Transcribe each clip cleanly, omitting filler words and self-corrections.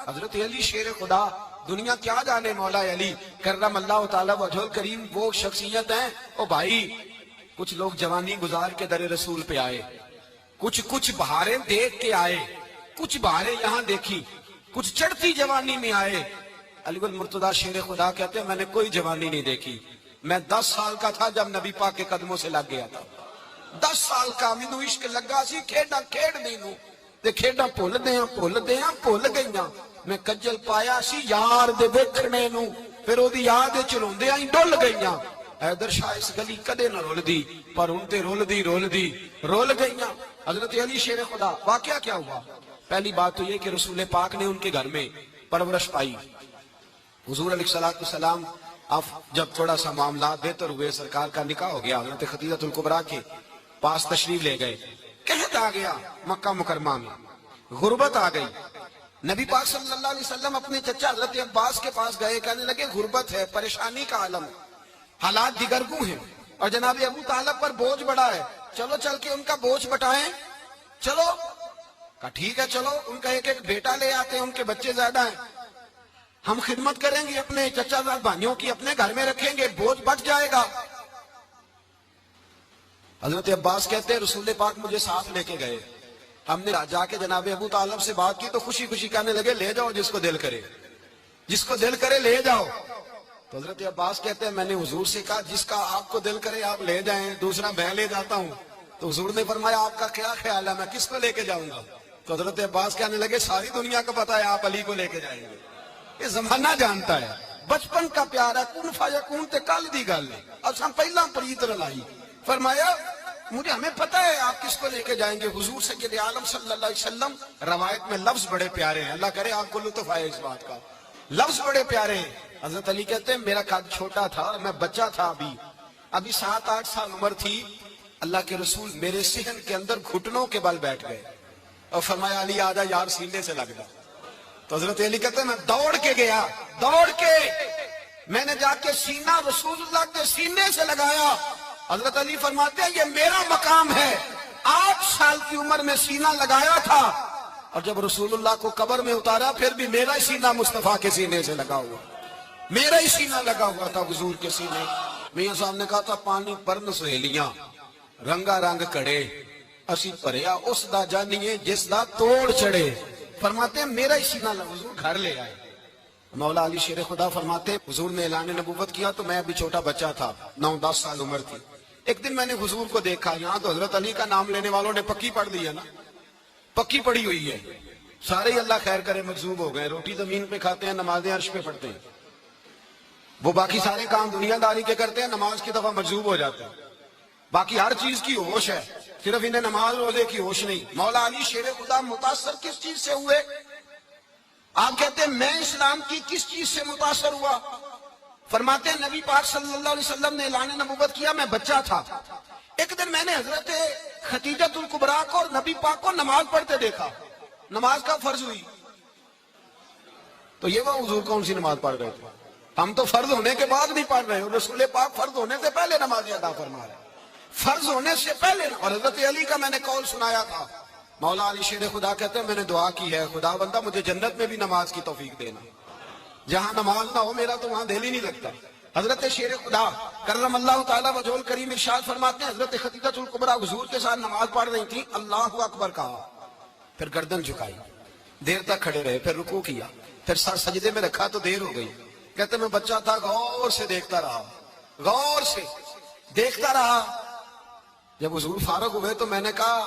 حضرت علی شیر خدا، دنیا کیا جانے مولا علی کرم اللہ تعالی وجہ الکریم وہ شخصیت ہیں۔ او بھائی، کچھ لوگ جوانی گزار کے در رسول پہ آئے، کچھ بہاریں دیکھ کے آئے، کچھ بہاریں یہاں دیکھی، کچھ چڑھتی جوانی میں آئے۔ علی گل مرتضیٰ شیر خدا کہتے ہیں میں نے کوئی جوانی نہیں دیکھی، میں 10 سال کا تھا جب نبی پاک کے قدموں سے لگ گیا تھا۔ 10 سال کا مینوں عشق لگا سی، کھیڈاں کھیڈ دینوں تے کھیڈاں بھول گئیاں۔ میں کجل پایا سی یار دے ویکھنے نوں، پھر او دی یاد چلوندے آئی ڈل گئیاں۔ حیدر شاہ اس گلی کدے نہ رول دی، پر ان تے رول گئیاں۔ حضرت علی شیر خدا، واقعہ کیا ہوا؟ پہلی بات تو یہ کہ رسول پاک نے ان کے گھر میں پرورش پائی۔ حضور علیہ السلام اب جب تھوڑا سا معاملات بہتر ہوئے، سرکار کا نکاح ہو گیا، حضرت خدیجہ الکبریٰ کے پاس تشریف لے گئے۔ قحط آ گیا مکہ مکرمہ میں، غربت آ گئی۔ نبی پاک صلی اللہ علیہ وسلم اپنے چچا حضرت عباس کے پاس گئے، کہنے لگے غربت ہے، پریشانی کا عالم ہے، حالات دیگرگوں ہیں، اور جناب ابو طالب پر بوجھ بڑا ہے، چلو چل کے ان کا بوجھ بٹائیں۔ چلو کہا ٹھیک ہے، چلو ان کا ایک بیٹا لے آتے ہیں، ان کے بچے زیادہ ہیں، ہم خدمت کریں گے اپنے چچا زاد بھائیوں کی، اپنے گھر میں رکھیں گے، بوجھ بٹ جائے گا۔ حضرت عباس کہتے ہیں رسول پاک مجھے ساتھ لے کے گئے، ہم نے جا کے جناب ابو طالب سے بات کی تو خوشی خوشی کہنے لگے لے جاؤ جس کو دل کرے لے جاؤ۔ تو حضرت عباس کہتے ہیں میں نے حضور سے کہا جس کا آپ کو دل کرے آپ لے جائیں، دوسرا میں لے جاتا ہوں۔ تو حضور نے فرمایا آپ کا کیا خیال ہے، میں کس کو لے کے جاؤں گا؟ تو حضرت عباس کہنے لگے ساری دنیا کو پتا ہے آپ علی کو لے کے جائیں گے، یہ زمانہ جانتا ہے، بچپن کا پیار ہے، کون فیکون تے کل دی گل ہے، اور ہم پہلا پریت رلائی۔ فرمایا مجھے ہمیں پتہ ہے آپ کس کو لے کے جائیں گے، حضور سید عالم صلی اللہ علیہ وسلم۔ روایت میں لفظ بڑے پیارے ہیں، اللہ کرے آپ کو لطف آئے اس بات کا، لفظ بڑے پیارے ہیں۔ حضرت علی کہتے ہیں میرا قد چھوٹا تھا، میں بچہ تھا، ابھی 7-8 سال عمر تھی، اللہ کے رسول میرے صحن کے اندر گھٹنوں کے بل بیٹھ گئے اور فرمایا علی آجا یار سینے سے لگ جا۔ تو حضرت علی کہتے ہیں میں دوڑ کے گیا، میں نے جا کے سینہ رسول اللہ کے سینے سے لگایا۔ حضرت علی فرماتے ہیں یہ میرا مقام ہے، 8 سال کی عمر میں سینہ لگایا تھا، اور جب رسول اللہ کو قبر میں اتارا پھر بھی میرا ہی سینہ مصطفیٰ کے سینے سے لگا ہوا، میرا ہی سینہ لگا ہوا تھا حضور کے سینے۔ میاں صاحب نے کہا تھا پانی پرن سہیلیاں رنگا رنگ کڑے، اسی پریا اس دا جانیے جس دا توڑ چڑھے۔ فرماتے ہیں میرا ہی سینہ لگا، حضور گھر لے آئے۔ مولا علی شیر خدا فرماتے ہیں حضور نے اعلان نبوت کیا تو میں ابھی چھوٹا بچہ تھا، 9-10 سال عمر تھی۔ ایک دن میں نے حضور کو دیکھا، یہاں تو حضرت علی کا نام لینے والوں نے پکی پڑھ دی ہے نا، پکی پڑھی ہوئی ہے، سارے ہی اللہ خیر کرے مجذوب ہو گئے، روٹی زمین پہ کھاتے ہیں، نمازیں عرش پہ پڑھتے ہیں، وہ باقی سارے کام دنیا داری کے کرتے ہیں، نماز کی دفعہ مجذوب ہو جاتے ہیں، باقی ہر چیز کی ہوش ہے، صرف انہیں نماز روزے کی ہوش نہیں۔ مولا علی شیر خدا متاثر کس چیز سے ہوئے؟ آپ کہتے ہیں میں اسلام کی کس چیز سے متاثر ہوا؟ فرماتے ہیں نبی پاک صلی اللہ علیہ وسلم نے اعلان نبوت کیا، میں بچہ تھا، ایک دن میں نے حضرت خدیجہ الکبریٰ کو اور نبی پاک کو نماز پڑھتے دیکھا، نماز کا فرض ہوئی، تو یہ وہ حضور کون سی نماز پڑھ رہے تھے؟ ہم تو فرض ہونے کے بعد نہیں پڑھ رہے ہیں، رسول پاک فرض ہونے سے پہلے نماز ادا فرما رہے، فرض ہونے سے پہلے۔ اور حضرت علی کا میں نے قول سنایا تھا، مولا علی شیر خدا کہتے ہیں میں نے دعا کی ہے خدا بندہ مجھے جنت میں بھی نماز کی توفیق دینا، جہاں نماز نہ ہو میرا تو وہاں دل ہی نہیں لگتا۔ حضرت شیر خدا کرم اللہ تعالیٰ وجہ الکریم ارشاد فرماتے ہیں حضرت خدیجہ الکبریٰ حضور کے ساتھ نماز پڑھ رہی تھی، اللہ اکبر کہا، پھر گردن جھکائی، دیر تک کھڑے رہے، پھر رکوع کیا، پھر سر سجدے میں رکھا تو دیر ہو گئی۔ کہتے میں بچہ تھا، غور سے دیکھتا رہا، جب حضور فارغ ہوئے تو میں نے کہا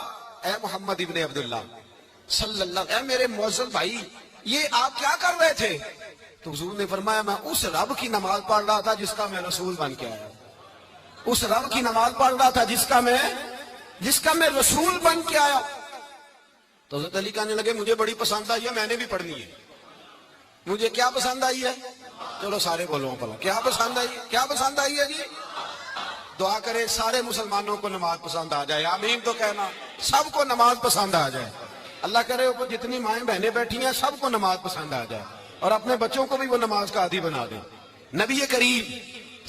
اے محمد ابن عبداللہ صلی اللہ، اے میرے معزز بھائی یہ آپ کیا کر رہے تھے؟ تو حضور نے فرمایا میں اس رب کی نماز پڑھ رہا تھا جس کا میں رسول بن کے آیا، اس رب کی نماز پڑھ رہا تھا جس کا میں رسول بن کے آیا۔ تو حضرت علی کہنے لگے مجھے بڑی پسند آئی ہے، میں نے بھی پڑھنی ہے۔ مجھے کیا پسند آئی ہے؟ چلو سارے بولو پلا، کیا پسند آئی ہے جی؟ دعا کرے سارے مسلمانوں کو نماز پسند آ جائے، آمین تو کہنا، سب کو نماز پسند آ جائے، اللہ کرے اوپر جتنی مائیں بہنیں بیٹھی ہیں سب کو نماز پسند آ جائے، اور اپنے بچوں کو بھی وہ نماز کا عادی بنا دیں۔ نبی کریم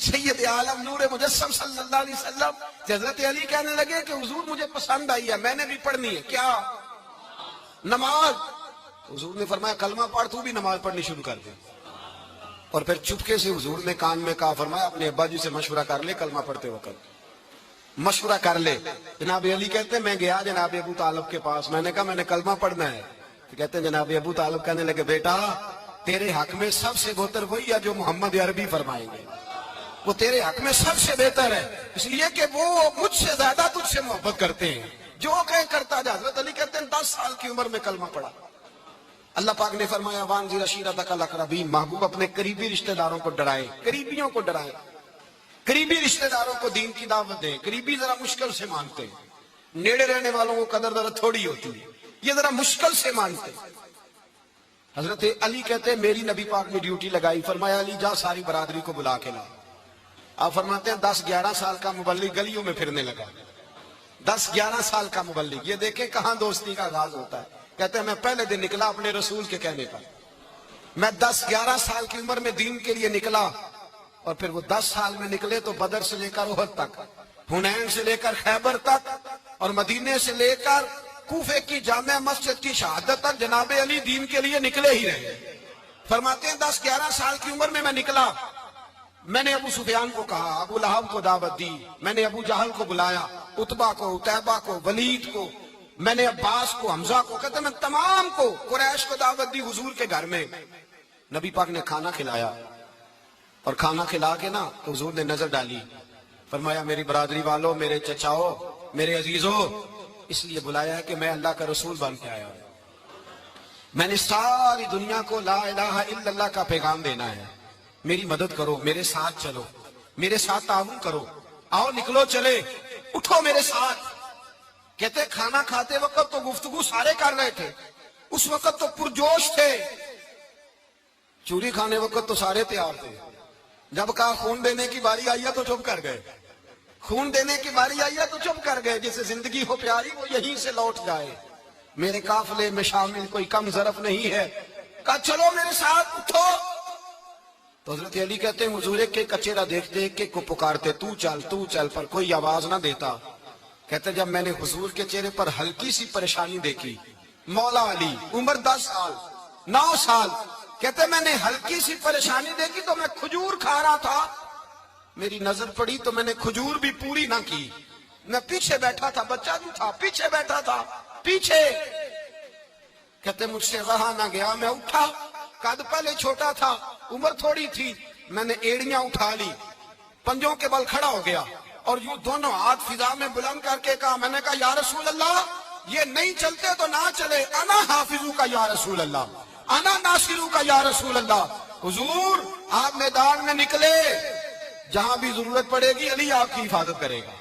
سید عالم نور مجسم صلی اللہ علیہ وسلم حضرت علی کہنے لگے کہ حضور مجھے پسند آئی ہے، میں نے بھی پڑھنی ہے، کیا؟ نماز۔ حضور نے فرمایا کلمہ پڑھ، تو بھی نماز پڑھنی شروع کر دے. اور پھر چپکے سے حضور نے کان میں کہا، فرمایا اپنے ابا جی سے مشورہ کر لے کلمہ پڑھتے وقت، مشورہ کر لے. جناب علی کہتے ہیں میں گیا جناب ابو طالب کے پاس، میں نے کہا میں نے کلمہ پڑھنا ہے. تو کہتے ہیں جناب ابو طالب کہنے لگے بیٹا تیرے حق میں سب سے بہتر وہی ہے جو محمد عربی فرمائیں گے، وہ تیرے حق میں سب سے بہتر ہے، اس لیے کہ وہ مجھ سے زیادہ تجھ سے محبت کرتے ہیں، جو کہیں کرتا جا. حضرت علی کہتے ہیں 10 سال کی عمر میں کلمہ پڑھا. اللہ پاک نے فرمایا وانذر عشیرتک الاقربین، محبوب اپنے قریبی رشتہ داروں کو ڈرائے، قریبیوں کو ڈرائے، قریبی رشتہ داروں کو دین کی دعوت دیں. قریبی ذرا مشکل سے مانتے ہیں، نیڑے رہنے والوں کو قدر ذرا تھوڑی ہوتی ہے، یہ ذرا مشکل سے مانتے ہیں. حضرت علی کہتے ہیں میری نبی پاک نے ڈیوٹی لگائی، فرمایا علی جا ساری برادری کو بلا کے لا. آپ فرماتے ہیں 10-11 سال کا مبلغ گلیوں میں پھرنے لگا. 10-11 سال کا مبلغ، یہ دیکھیں کہاں دوستی کا آغاز ہوتا ہے. کہتے ہیں میں پہلے دن نکلا اپنے رسول کے کہنے پر، میں 10-11 سال کی عمر میں دین کے لیے نکلا. اور پھر وہ 10 سال میں نکلے تو بدر سے لے کر احد تک، حنین سے لے کر خیبر تک، اور مدینے سے لے کر کوفے کی جامع مسجد کی شہادت تک جناب علی دین کے لیے نکلے ہی رہے. فرماتے ہیں 10-11 سال کی عمر میں نکلا. میں نے ابو سفیان کو کہا، ابو لہب کو دعوت دی، میں نے ابو جہل کو بلایا، عتبہ کو، عتیبہ کو، ولید کو، میں نے عباس کو، حمزہ کو، کہتے میں تمام کو، قریش کو دعوت دی حضور کے گھر میں. نبی پاک نے کھانا کھلایا، اور کھانا کھلا کے نا تو حضور نے نظر ڈالی، فرمایا میری برادری والوں، میرے چچاؤ، میرے عزیزوں، اس لیے بلایا ہے کہ میں اللہ کا رسول بن کے آیا ہوں. میں نے ساری دنیا کو لا الہ الا اللہ کا پیغام دینا ہے. میری مدد کرو، میرے ساتھ چلو، میرے ساتھ تعاون کرو، آؤ نکلو چلے، اٹھو میرے ساتھ. کہتے کھانا کھاتے وقت تو گفتگو سارے کر رہے تھے، اس وقت تو پرجوش تھے. چوری کھانے وقت تو سارے تیار تھے، جب کہا خون دینے کی باری آئی ہے تو چپ کر گئے. خون دینے کی باری آئی ہے تو چپ کر گئے. جسے زندگی ہو پیاری وہ یہیں سے لوٹ جائے، میرے قافلے میں شامل کوئی کم ظرف نہیں ہے. کہا چلو میرے ساتھ، اٹھو. تو حضرت علی کہتے ہیں حضور کے کچیرا دیکھتے ایک کو پکارتے تو چل، پر کوئی آواز نہ دیتا. کہتے جب میں نے حضور کے چہرے پر ہلکی سی پریشانی دیکھی، مولا علی عمر 10 سال 9 سال، کہتے میں نے ہلکی سی پریشانی دیکھی تو میں کھجور کھا رہا تھا، میری نظر پڑی تو میں نے کھجور بھی پوری نہ کی. میں پیچھے بیٹھا تھا، بچہ جو تھا پیچھے بیٹھا تھا، پیچھے. کہتے مجھ سے رہا نہ گیا، میں اٹھا. قد پہلے چھوٹا تھا، عمر تھوڑی تھی، میں نے ایڑیاں اٹھا لی، پنجوں کے بل کھڑا ہو گیا، اور یوں دونوں ہاتھ فضا میں بلند کر کے کہا، میں نے کہا یا رسول اللہ یہ نہیں چلتے تو نہ چلے، انا حافظو کا یا رسول اللہ، انا ناصرو کا یا رسول اللہ. حضور آپ میدان میں نکلے، جہاں بھی ضرورت پڑے گی علی آپ کی حفاظت کرے گا.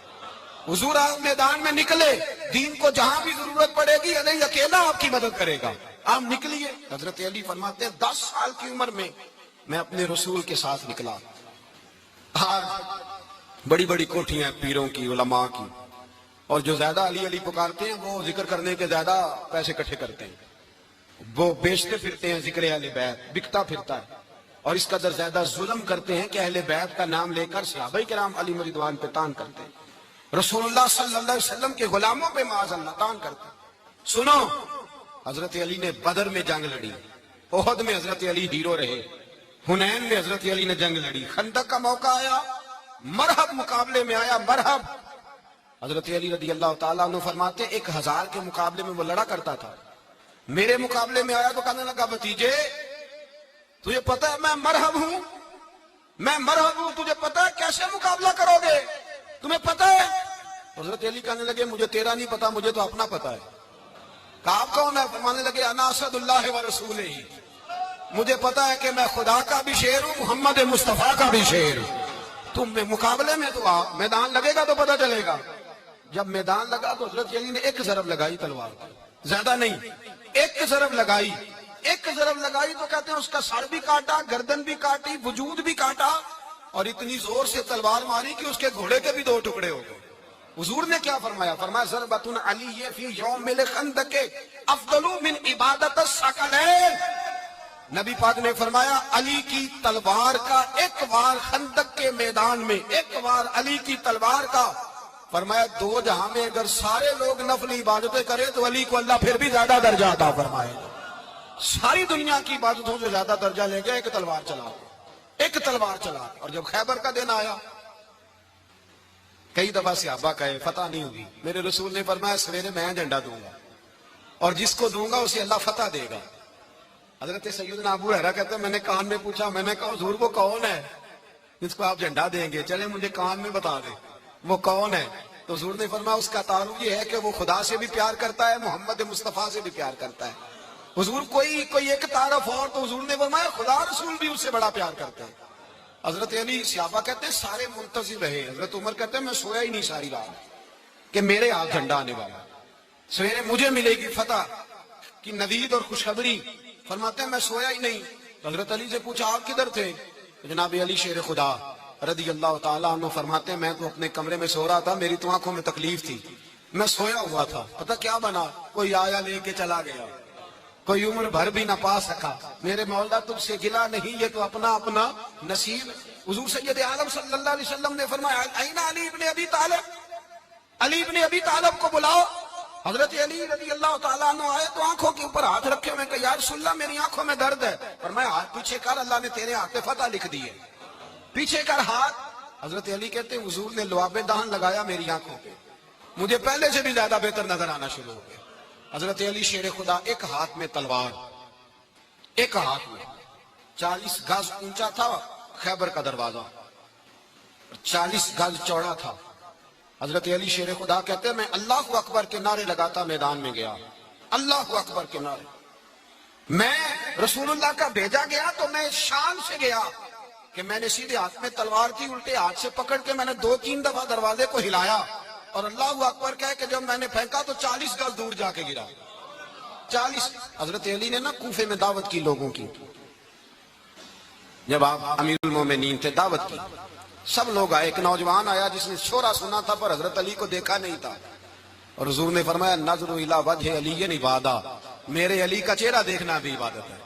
حضور آپ میدان میں نکلے، دین کو جہاں بھی ضرورت پڑے گی علی اکیلا آپ کی مدد کرے گا. آپ نکلیے. حضرت علی فرماتے ہیں 10 سال کی عمر میں اپنے رسول کے ساتھ نکلا. بڑی بڑی کوٹھیاں پیروں کی، علماء کی، اور جو زیادہ علی علی پکارتے ہیں وہ ذکر کرنے کے زیادہ پیسے اکٹھے کرتے ہیں، وہ بیچتے پھرتے ہیں ذکر اہل بیت، بکتا پھرتا ہے، اور اس قدر زیادہ ظلم کرتے ہیں کہ اہل بیت کا نام لے کر صحابہ کرام علی رضوان پہ تان کرتے ہیں، رسول اللہ صلی اللہ علیہ وسلم کے غلاموں پہ معاذ اللہ تان کرتے ہیں. سنو، حضرت علی نے بدر میں جنگ لڑی، احد میں حضرت علی ہیرو رہے، حنین میں حضرت علی نے جنگ لڑی، خندق کا موقع آیا، مرحب مقابلے میں آیا، مرحب. حضرت علی رضی اللہ تعالیٰ عنہ فرماتے 1000 کے مقابلے میں وہ لڑا کرتا تھا، میرے مقابلے میں آیا تو کہنے لگا بھتیجے تجھے پتا ہے میں مرحب ہوں، تجھے پتا ہے کیسے مقابلہ کرو گے، تمہیں پتا ہے؟ حضرت علی کہنے لگے مجھے تیرا نہیں پتا، مجھے تو اپنا پتا ہے. کہا آپ کون ہے؟ فرمانے لگے انا اسد اللہ و رسولہ، مجھے پتا ہے کہ میں خدا کا بھی شیر ہوں، محمد مصطفیٰ کا بھی شیر ہوں. تم مقابلے میں تو آ، میدان لگے گا تو پتہ چلے گا. جب میدان لگا تو حضرت علی نے 1 ضرب لگائی تلوار، زیادہ نہیں، 1 ضرب لگائی تو کہتے ہیں اس کا سر بھی کاٹا، گردن بھی کاٹی، وجود بھی کاٹا، اور اتنی زور سے تلوار ماری کہ اس کے گھوڑے کے بھی 2 ٹکڑے ہو گئے. حضور نے کیا فرمایا؟ فرمایا ضربۃ علی فی یوم الخندق افضل من عبادت الثقلین. نبی پاک نے فرمایا علی کی تلوار کا 1 وار خندق کے میدان میں، 1 وار علی کی تلوار کا، فرمایا 2 جہاں میں اگر سارے لوگ نفل عبادتیں کرے تو علی کو اللہ پھر بھی زیادہ درجہ عطا فرمائے. ساری دنیا کی عبادتوں سے زیادہ درجہ لے گیا ایک تلوار چلا، ایک تلوار چلا۔ اور جب خیبر کا دن آیا، کئی دفعہ صحابہ کہے فتح نہیں ہوگی، میرے رسول نے فرمایا سویرے میں جھنڈا دوں گا اور جس کو دوں گا اسے اللہ فتح دے گا۔ حضرت سیدنا ابو ہریرہ کہتے ہیں میں نے کان میں پوچھا، میں نے کہا حضور وہ کون ہے جس کو آپ جھنڈا دیں گے؟ چلے مجھے کان میں بتا دیں وہ کون ہے۔ تو حضور نے فرمایا اس کا تعارف یہ ہے کہ وہ خدا سے بھی پیار کرتا ہے، محمد مصطفیٰ سے بھی پیار کرتا ہے۔ حضور کوئی ایک تعارف اور، تو حضور نے فرمایا خدا رسول بھی اس سے بڑا پیار کرتے ہیں۔ حضرت علی صحابہ کہتے ہیں سارے منتظر رہے، حضرت عمر کہتے ہیں میں سویا ہی نہیں ساری رات کہ میرے ہاتھ جھنڈا آنے والا، سویرے مجھے ملے گی فتح کی نوید اور خوشخبری۔ فرماتے ہیں میں سویا ہی نہیں۔ حضرت علی سے پوچھا آپ کدھر تھے؟ جناب علی شیر خدا رضی اللہ تعالیٰ عنہ فرماتے ہیں میں تو اپنے کمرے میں سو رہا تھا، میری تو آنکھوں میں تکلیف تھی، میں سویا ہوا تھا، پتہ کیا بنا، کوئی آیا لے کے چلا گیا، کوئی عمر بھر بھی نہ پا سکا۔ میرے مولا تجھ سے گلا نہیں، یہ تو اپنا اپنا نصیب۔ حضور سید عالم صلی اللہ علیہ وسلم نے فرمایا این علی ابن ابی طالب، علی ابن ابی طالب کو بلاؤ۔ حضرت علی رضی اللہ تعالیٰ عنہ آئے تو آنکھوں کے اوپر ہاتھ رکھے ہوئے کہ یا رسول اللہ میری آنکھوں میں درد ہے۔ فرمایا ہاتھ پیچھے کر، اللہ نے تیرے ہاتھ پہ فتح لکھ دی ہے، پیچھے کر ہاتھ۔ حضرت علی کہتے ہیں حضور نے لعاب دہن لگایا میری آنکھوں پہ، مجھے پہلے سے بھی زیادہ بہتر نظر آنا شروع ہو گیا۔ حضرت علی شیر خدا ایک ہاتھ میں تلوار، ایک ہاتھ میں 40 گز اونچا تھا خیبر کا دروازہ، 40 گز چوڑا تھا۔ حضرت علی شیر خدا کہتے ہیں میں اللہ اکبر کے نعرے لگاتا میدان میں گیا، اللہ اکبر کے نعرے۔ میں رسول اللہ کا بھیجا گیا تو میں شان سے گیا کہ میں نے سیدھے ہاتھ میں تلوار تھی، الٹے ہاتھ سے پکڑ کے میں نے 2-3 دفعہ دروازے کو ہلایا اور اللہ اکبر کہہ کہ جب میں نے پھینکا تو 40 گز دور جا کے گرا، 40۔ حضرت علی نے نا کوفے میں دعوت کی لوگوں کی، جب آپ امیر المومنین تھے دعوت کی، سب لوگ آئے، ایک نوجوان آیا جس نے شورا سنا تھا پر حضرت علی کو دیکھا نہیں تھا، اور حضور نے فرمایا نظر الی وجہ علی عبادہ، میرے علی کا چہرہ دیکھنا بھی عبادت ہے۔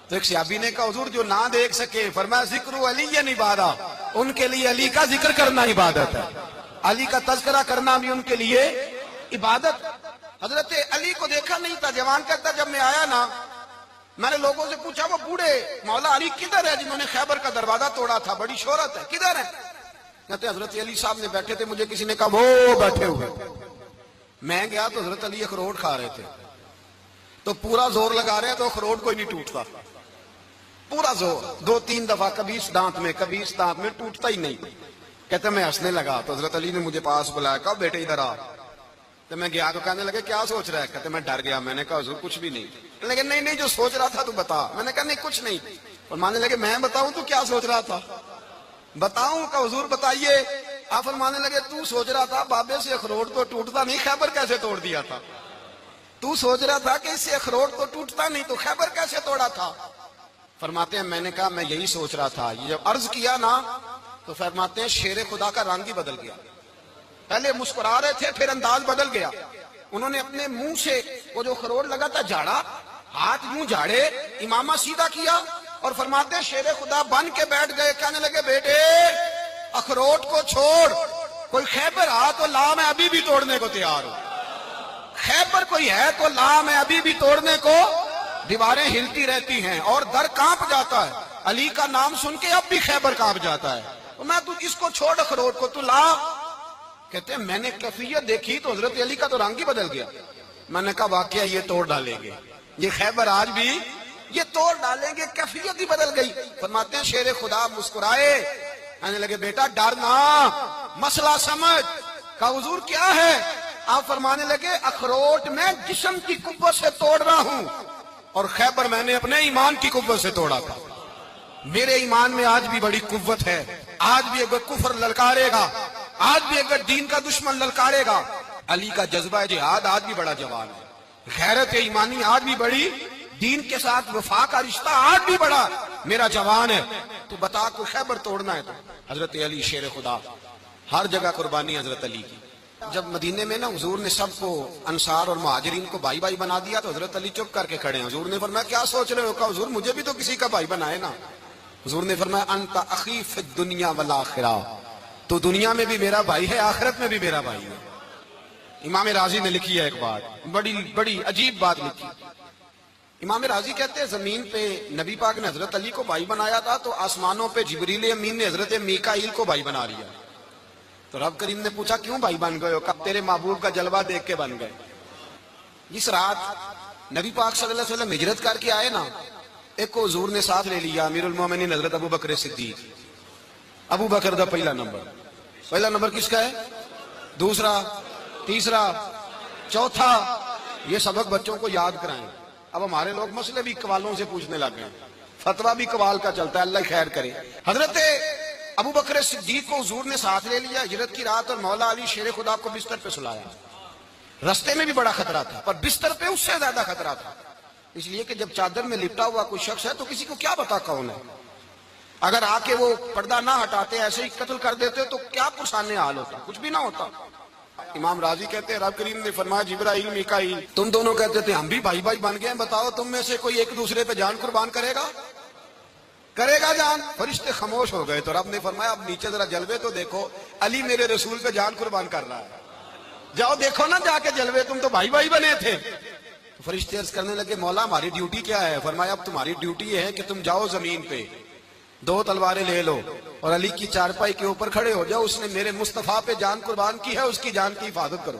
تو ایک صحابی نے کہا حضور جو نہ دیکھ سکے، فرمایا ذکر علی عبادہ، ان کے لیے علی کا ذکر کرنا عبادت ہے، علی کا تذکرہ کرنا بھی ان کے لیے عبادت۔ حضرت علی کو دیکھا نہیں تھا، جوان کہتا جب میں آیا نا میں نے لوگوں سے پوچھا وہ بوڑھے مولا علی کدھر ہے جنہوں نے خیبر کا دروازہ توڑا تھا، بڑی شہرت ہے، کدھر ہے؟ کہتے حضرت علی صاحب نے بیٹھے تھے، مجھے کسی نے کہا وہ بیٹھے ہوئے۔ میں گیا تو حضرت علی اخروٹ کھا رہے تھے، تو پورا زور لگا رہے تو اخروٹ کوئی نہیں ٹوٹتا، پورا زور 2-3 دفعہ، کبھی اس دانت میں کبھی اس دانت میں، ٹوٹتا ہی نہیں۔ کہتے میں ہنسنے لگا تو حضرت علی نے مجھے پاس بلایا، کہا بیٹے ادھر آ۔ تو میں گیا تو کہنے لگے کیا سوچ رہا ہے؟ کہتے میں ڈر گیا، میں نے کہا حضور کچھ بھی نہیں۔ لیکن نہیں جو سوچ رہا تھا تو بتا۔ میں نے کہا نہیں کچھ نہیں۔ فرمانے لگے میں بتاؤں تو کیا سوچ رہا تھا؟ بتاؤں؟ کہ حضور بتائیے۔ آپ فرمانے لگے تو سوچ رہا تھا بابے سے اخروٹ تو ٹوٹتا نہیں، خیبر کیسے توڑ دیا تھا؟ تو سوچ رہا تھا کہ اس سے اخروٹ تو ٹوٹتا نہیں تو خیبر کیسے توڑا تھا؟ فرماتے ہیں میں نے کہا میں یہی سوچ رہا تھا۔ یہ جب عرض کیا نا تو فرماتے ہیں شیر خدا کا رنگ ہی بدل گیا، پہلے مسکرا رہے تھے پھر انداز بدل گیا۔ انہوں نے اپنے منہ سے وہ جو خروٹ لگا تھا جھاڑا، ہاتھ یوں جھاڑے، امامہ سیدھا کیا اور فرماتے ہیں شیر خدا بن کے بیٹھ گئے، کہنے لگے بیٹے اخروٹ کو چھوڑ، کوئی خیبر آ تو لا میں ابھی بھی توڑنے کو تیار ہوں، خیبر کوئی ہے تو لا میں ابھی بھی توڑنے کو۔ دیواریں ہلتی رہتی ہیں اور در کانپ جاتا ہے، علی کا نام سن کے اب بھی خیبر کانپ جاتا ہے، تو میں تو اس کو چھوڑ اخروٹ کو تو لا۔ کہتے ہیں میں نے کیفیت دیکھی تو حضرت علی کا تو رنگ ہی بدل گیا۔ میں نے کہا واقعہ یہ توڑ ڈالیں گے، یہ خیبر آج بھی یہ توڑ ڈالیں گے، کیفیت ہی بدل گئی۔ فرماتے ہیں شیر خدا مسکرائے، کہنے لگے بیٹا ڈرنا، مسئلہ سمجھ۔ کہا حضور کیا ہے؟ آپ فرمانے لگے اخروٹ میں جسم کی قوت سے توڑ رہا ہوں اور خیبر میں نے اپنے ایمان کی قوت سے توڑا تھا۔ میرے ایمان میں آج بھی بڑی قوت ہے، آج بھی اگر کفر للکارے گا، آج بھی اگر دین کا دشمن للکارے گا، علی کا جذبہ جہاد آج بھی بڑا جوان ہے، غیرت ایمانی آج بھی بڑی، دین کے ساتھ وفا کا رشتہ آج بھی بڑا میرا جوان ہے۔ تو بتا کوئی خیبر توڑنا ہے تو حضرت علی شیر خدا، ہر جگہ قربانی حضرت علی کی۔ جب مدینے میں نا حضور نے سب کو انصار اور مہاجرین کو بھائی بھائی بنا دیا تو حضرت علی چپ کر کے کھڑے ہیں۔ حضور نے فرمایا کیا سوچ رہے ہو؟ کہا حضور مجھے بھی تو کسی کا بھائی بنائے نا۔ حضور نے فرمایا انت اخی فی الدنیا والآخرہ، تو دنیا میں بھی میرا بھائی ہے، آخرت میں بھی میرا بھائی ہے۔ امام راضی نے لکھی ہے ایک بات، بڑی عجیب بات لکھی۔ امام راضی کہتے ہیں زمین پہ نبی پاک نے حضرت علی کو بھائی بنایا تھا تو آسمانوں پہ جبریل امین نے حضرت میکائیل کو بھائی بنا لیا. تو رب کریم نے پوچھا کیوں بھائی بن گئے ہو؟ کب تیرے محبوب کا جلوہ دیکھ کے بن گئے. جس رات نبی پاک صلی اللہ علیہ وسلم ہجرت کر کے آئے نا، ایک کو حضور نے ساتھ لے لیا، امیر المومنین حضرت ابو بکر صدیق. ابو بکر دا پہلا نمبر کس کا ہے؟ دوسرا، تیسرا، چوتھا. یہ سبق بچوں کو یاد کرائیں. اب ہمارے لوگ مسئلے بھی قوالوں سے پوچھنے لگ گئے، فتویٰ بھی قوال کا چلتا ہے، اللہ خیر کرے. حضرت ابو بکر صدیق کو حضور نے ساتھ لے لیا ہجرت کی رات، اور مولا علی شیر خدا کو بستر پہ سلایا. رستے میں بھی بڑا خطرہ تھا، پر بستر پہ اس سے زیادہ خطرہ تھا، اس لیے کہ جب چادر میں لپٹا ہوا کوئی شخص ہے تو کسی کو کیا پتا کون ہے. اگر آ کے وہ پردہ نہ ہٹاتے، ایسے ہی قتل کر دیتے تو کیا پرسانیہ حال ہوتا، کچھ بھی نہ ہوتا. امام راضی کہتے ہیں رب کریم نے فرمایا جبرائیل میکائیل تم دونوں کہتے تھے ہم بھی بھائی بھائی بن گئے ہیں، بتاؤ تم میں سے کوئی ایک دوسرے پہ جان قربان کرے گا جان؟ فرشتے خاموش ہو گئے. تو رب نے فرمایا اب نیچے ذرا جلوے تو دیکھو، علی میرے رسول پہ جان قربان کر رہا ہے، جاؤ دیکھو نا جا کے جلوے، تم تو بھائی بھائی بنے تھے. تو فرشتے عرض کرنے لگے مولا ہماری ڈیوٹی کیا ہے؟ فرمایا اب تمہاری ڈیوٹی یہ ہے کہ تم جاؤ زمین پہ، 2 تلواریں لے لو اور علی کی چارپائی کے اوپر کھڑے ہو جاؤ، اس نے میرے مصطفیٰ پہ جان قربان کی ہے، اس کی جان کی حفاظت کرو.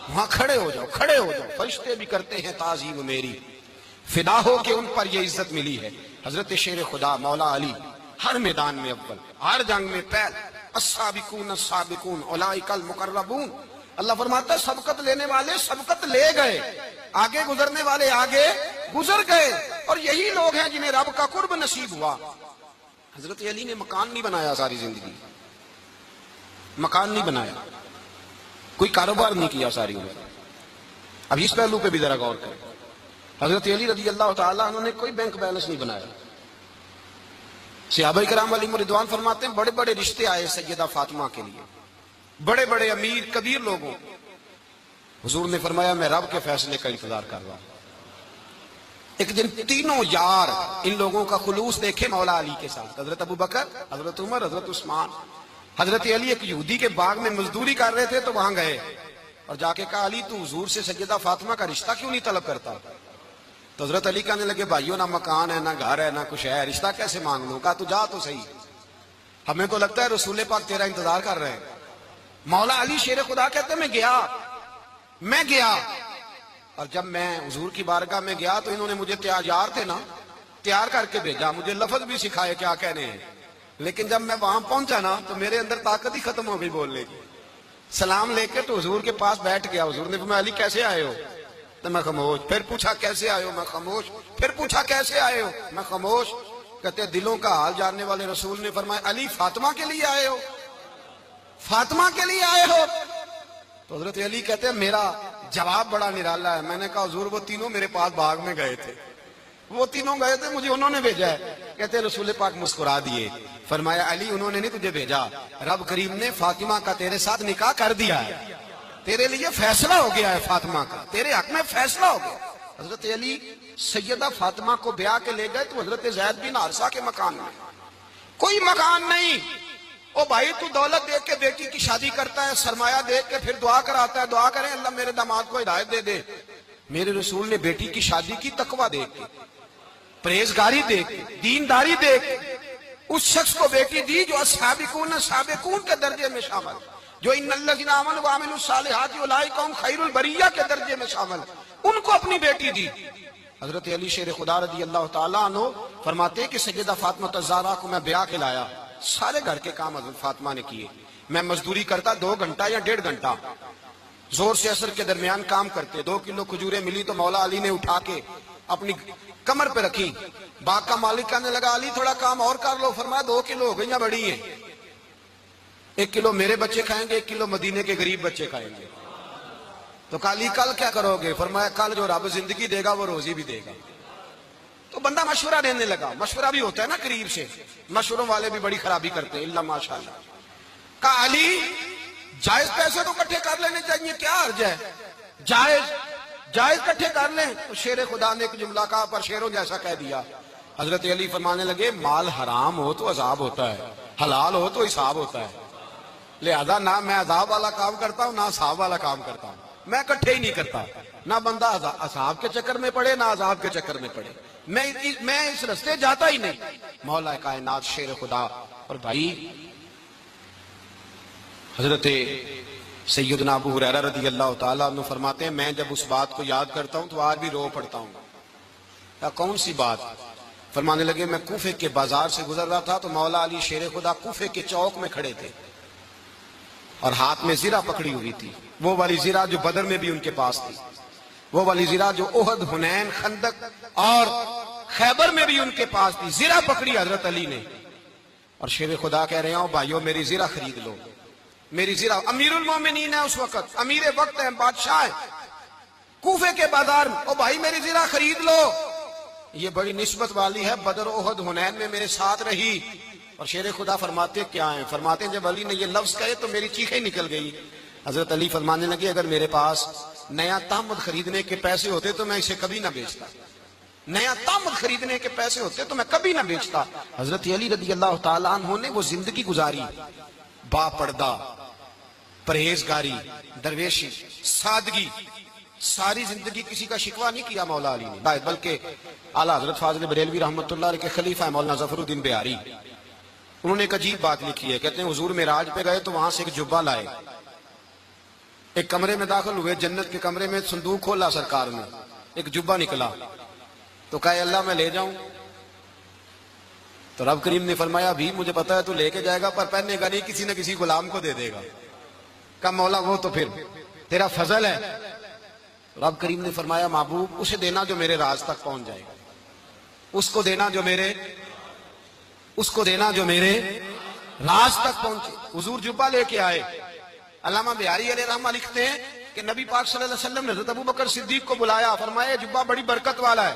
وہاں کھڑے ہو جاؤ. فرشتے بھی کرتے ہیں تعظیم میری، فدا ہو کہ ان پر یہ عزت ملی ہے. حضرت شیر خدا مولا علی ہر میدان میں اول، ہر جنگ میں پہل. السابقون السابقون اولئک المقربون. اللہ فرماتا ہے سبقت لینے والے سبقت لے گئے، آگے گزرنے والے آگے گزر گئے، اور یہی لوگ ہیں جنہیں رب کا قرب نصیب ہوا. حضرت علی نے مکان نہیں بنایا، ساری زندگی مکان نہیں بنایا، کوئی کاروبار نہیں کیا ساری عمر. اب اس پہلو پہ بھی ذرا غور کریں. حضرت علی رضی اللہ تعالیٰ عنہ نے کوئی بینک بیلنس نہیں بنایا. صحابہ کرام علیہم رضوان فرماتے ہیں بڑے بڑے رشتے آئے سیدہ فاطمہ کے لیے، بڑے بڑے امیر کبیر لوگوں. حضور نے فرمایا میں رب کے فیصلے کا انتظار کر رہا ہوں. ایک دن تینوں یار ان لوگوں کا خلوص دیکھے مولا علی کے ساتھ، حضرت ابو بکر، حضرت عمر، حضرت عثمان. حضرت علی ایک یہودی کے باغ میں مزدوری کر رہے تھے تو وہاں گئے اور جا کے کہا علی تو حضور سے سیدہ فاطمہ کا رشتہ کیوں نہیں طلب کرتا؟ تو حضرت علی کہنے لگے بھائیوں نہ مکان ہے، نہ گھر ہے، نہ کچھ ہے، رشتہ کیسے مانگ لوں؟ کہا تو جا تو صحیح، ہمیں تو لگتا ہے رسول پاک تیرا انتظار کر رہے ہیں. مولا علی شیر خدا کہتے ہیں میں گیا اور جب میں حضور کی بارگاہ میں گیا تو انہوں نے مجھے تیار کر کے بھیجا، مجھے لفظ بھی سکھائے کیا کہنے ہیں. لیکن جب میں وہاں پہنچا نا تو میرے اندر طاقت ہی ختم ہو گئی بولنے کی. سلام لے کے تو حضور کے پاس بیٹھ گیا. حضور نے فرمایا علی کیسے آئے ہو؟ تو میں خاموش. پھر پوچھا کیسے آئے ہو؟ میں خاموش. پھر پوچھا کیسے آئے ہو؟ میں خاموش. کہتے دلوں کا حال جاننے والے رسول نے فرمایا علی فاطمہ کے لیے آئے ہو؟ فاطمہ کے لیے آئے ہو؟ تو حضرت علی کہتے ہیں میرا جواب بڑا نرالا ہے. میں نے کہا حضور وہ تینوں میرے پاس باغ میں گئے تھے، مجھے انہوں نے بھیجا ہے. کہتے رسول پاک مسکرا دیے، فرمایا علی انہوں نے نہیں تجھے بھیجا، رب کریم نے فاطمہ کا تیرے ساتھ نکاح کر دیا ہے، تیرے لیے فیصلہ ہو گیا ہے، فاطمہ کا تیرے حق میں فیصلہ ہو گیا. حضرت علی سیدہ فاطمہ کو بیاہ کے لے گئے تو حضرت زید بن حارثہ کے مکان میں کوئی مکان نہیں. او بھائی تو دولت دیکھ کے بیٹی کی شادی کرتا ہے، سرمایہ دیکھ کے پھر دعا کراتا ہے، دعا کریں اللہ میرے داماد کو ہدایت دے دے. میرے رسول نے بیٹی کی شادی کی تقوی دیکھ کے، پرہیزگاری دیکھ کے، دینداری دیکھ کے اس شخص کو بیٹی دی جو سابقون کے درجے میں شامل، جو ان الذین آمنوا وعملوا الصالحات اولئک هم خیر البریہ کے درجے میں شامل، ان کو اپنی بیٹی دی. حضرت علی شیر خدا رضی اللہ تعالیٰ عنہ فرماتے ہیں کہ سیدہ فاطمہ الزہرا کو میں بیاہ کے لایا، سارے گھر کے کام حضرت فاطمہ نے کیے. میں مزدوری کرتا 2 گھنٹہ یا 1.5 گھنٹہ، زور سے عصر کے درمیان کام کرتے. 2 کلو کھجوریں ملی تو مولا علی نے اٹھا کے اپنی کمر پہ رکھی. باغ کا مالک کہنے لگا علی تھوڑا کام اور کر لو. فرمایا 2 کلو ہو گئی یا بڑی ہیں؟ 1 کلو میرے بچے کھائیں گے، 1 کلو مدینے کے غریب بچے کھائیں گے. تو علی کل کیا کرو گے؟ فرمایا کل جو رب زندگی دے گا وہ روزی بھی دے گا. تو بندہ مشورہ دینے لگا. مشورہ بھی ہوتا ہے نا قریب سے، مشوروں والے بھی بڑی خرابی کرتے ہیں اللہ ماشاءاللہ. کہا علی جائز پیسے تو کٹھے کر لینے چاہیے، کیا حرج ہے؟ جائز کٹھے کر لیں. تو شیر خدا نے ایک جملہ کہا پر شیروں جیسا کہہ دیا. حضرت علی فرمانے لگے مال حرام ہو تو عذاب ہوتا ہے، حلال ہو تو حساب ہوتا ہے. لہذا نہ میں عذاب والا کام کرتا ہوں نہ حساب والا کام کرتا ہوں. میں کٹھے ہی نہیں کرتا، نہ بندہ اصحاب کے چکر میں پڑے نہ عذاب کے چکر میں پڑے، میں اس رستے جاتا ہی نہیں۔ مولا کائنات شیر خدا۔ اور بھائی حضرت سیدنا ابو ہریرہ رضی اللہ تعالیٰ عنہ فرماتے ہیں میں جب اس بات کو یاد کرتا ہوں تو آج بھی رو پڑتا ہوں۔ یا کون سی بات؟ فرمانے لگے میں کوفے کے بازار سے گزر رہا تھا تو مولا علی شیر خدا کوفے کے چوک میں کھڑے تھے اور ہاتھ میں زرہ پکڑی ہوئی تھی، وہ والی زرہ جو بدر میں بھی ان کے پاس تھی، وہ والی زرہ جو احد، حنین، خندق اور خیبر میں بھی ان کے پاس تھی۔ زرہ پکڑی حضرت علی نے اور شیر خدا کہہ رہے ہیں بھائیو میری زرہ خرید لو، میری زرہ۔ امیر المومنین ہے اس وقت، امیر وقت ہے، بادشاہ ہے کوفے کے بازار میں، بھائی میری زرہ خرید لو، یہ بڑی نسبت والی ہے، بدر، احد، حنین میں میرے ساتھ رہی۔ اور شیر خدا فرماتے کیا ہیں؟ فرماتے ہیں جب علی نے یہ لفظ کہے تو میری چیخیں نکل گئی۔ حضرت علی فرمانے لگے اگر میرے پاس نیا تامد خریدنے کے پیسے ہوتے تو میں اسے کبھی نہ بیچتا، نیا تامد خریدنے کے پیسے ہوتے تو میں کبھی نہ بیچتا۔ حضرت علی رضی اللہ تعالیٰ عنہ نے وہ زندگی گزاری، با پردہ، پرہیزگاری، درویشی، سادگی، ساری زندگی کسی کا شکوہ نہیں کیا مولا علی نے، بلکہ اعلیٰ حضرت فاضل بریلوی رحمۃ اللہ علیہ کے خلیفہ مولانا ظفر الدین بہاری انہوں نے ایک عجیب بات لکھی ہے، کہتے ہیں حضور معراج پہ گئے تو وہاں سے ایک جبہ لائے، ایک کمرے میں داخل ہوئے، جنت کے کمرے میں صندوق کھولا سرکار نے، ایک جبہ نکلا تو کہا اللہ میں لے جاؤں؟ تو رب کریم نے فرمایا بھی مجھے پتا ہے تو لے کے جائے گا پر پہننے گا نہیں، کسی نہ کسی غلام کو دے دے گا۔ کہا مولا وہ تو پھر تیرا فضل ہے۔ رب کریم نے فرمایا محبوب اسے دینا جو میرے راز تک پہنچ جائے گا، اس کو دینا جو میرے راز تک پہنچے۔ حضور جبہ لے کے آئے۔ علامہ بہاری علیہ رحمہ لکھتے ہیں کہ نبی پاک صلی اللہ علیہ وسلم نے حضرت ابو بکر صدیق کو بلایا، فرمایا یہ جبہ بڑی برکت والا ہے،